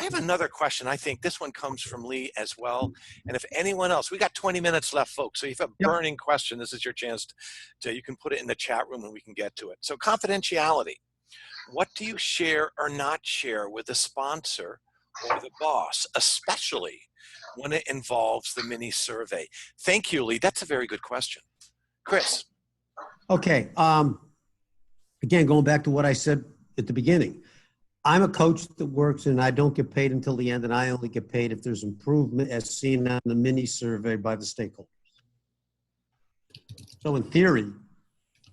have another question. I think this one comes from Lee as well. And if anyone else, we got 20 minutes left, folks. So if you have a burning question, this is your chance you can put it in the chat room and we can get to it. So confidentiality. What do you share or not share with the sponsor or the boss, especially when it involves the mini survey? Thank you, Lee. That's a very good question. Chris. Okay. Again, going back to what I said at the beginning, I'm a coach that works and I don't get paid until the end, and I only get paid if there's improvement as seen on the mini survey by the stakeholders. So in theory,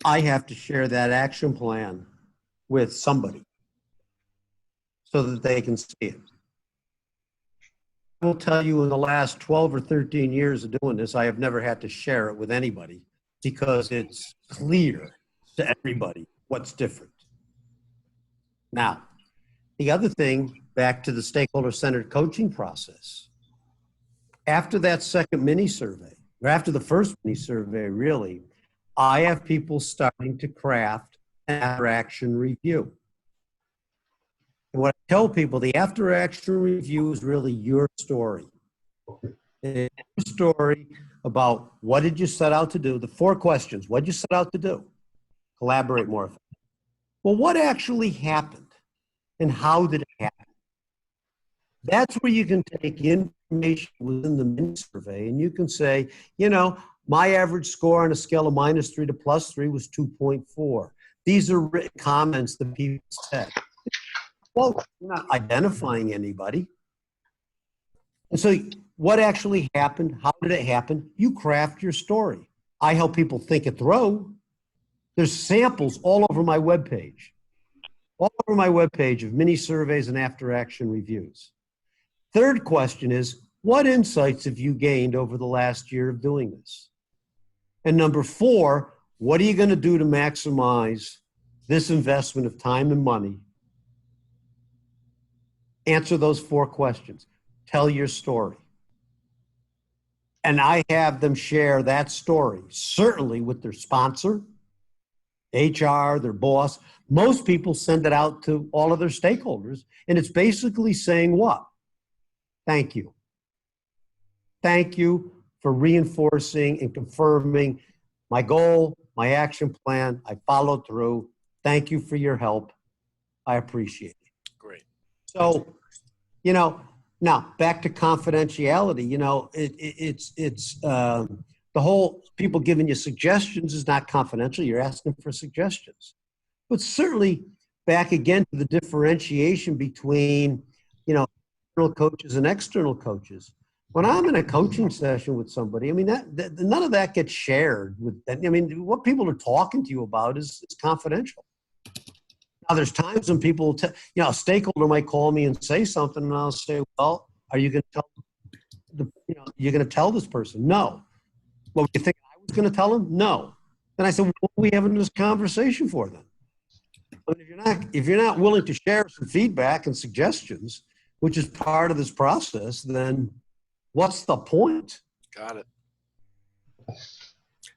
I have to share that action plan with somebody so that they can see it. I will tell you in the last 12 or 13 years of doing this, I have never had to share it with anybody because it's clear to everybody what's different. Now, the other thing, back to the stakeholder-centered coaching process, after that second mini survey, or after the first mini survey, really, I have people starting to craft an after-action review. And what I tell people, the after-action review is really your story. It's your story about what did you set out to do, the 4 questions. What did you set out to do? Collaborate more effectively. Well, what actually happened? And how did it happen? That's where you can take information within the mini survey and you can say, you know, my average score on a scale of -3 to +3 was 2.4. These are written comments that people said. Well, you're not identifying anybody. And so what actually happened? How did it happen? You craft your story. I help people think it through. There's samples all over my webpage. All over my webpage of mini surveys and after-action reviews. Third question is, what insights have you gained over the last year of doing this? And number 4, what are you going to do to maximize this investment of time and money? Answer those 4 questions. Tell your story. And I have them share that story, certainly with their sponsor, HR, their boss. Most people send it out to all of their stakeholders, and it's basically saying what? Thank you. Thank you for reinforcing and confirming my goal, my action plan. I followed through. Thank you for your help. I appreciate it. Great. So, you know, now back to confidentiality, you know, it's the whole people giving you suggestions is not confidential. You're asking for suggestions. But certainly back again to the differentiation between, you know, internal coaches and external coaches. When I'm in a coaching session with somebody, I mean, that none of that gets shared with, I mean, what people are talking to you about is confidential. Now, there's times when people, you know, a stakeholder might call me and say something, and I'll say, well, are you going to tell, you're going to tell this person? No. Well, you think I was going to tell him? No. Then I said, well, what are we having this conversation for then? I mean, if you're not willing to share some feedback and suggestions, which is part of this process, then what's the point? Got it.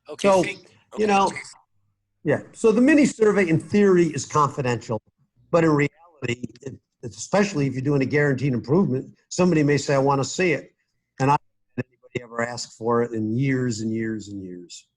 Okay. So, you know, yeah. So the mini survey in theory is confidential, but in reality, especially if you're doing a guaranteed improvement, somebody may say, I want to see it. And I haven't had anybody ever ask for it in years and years and years.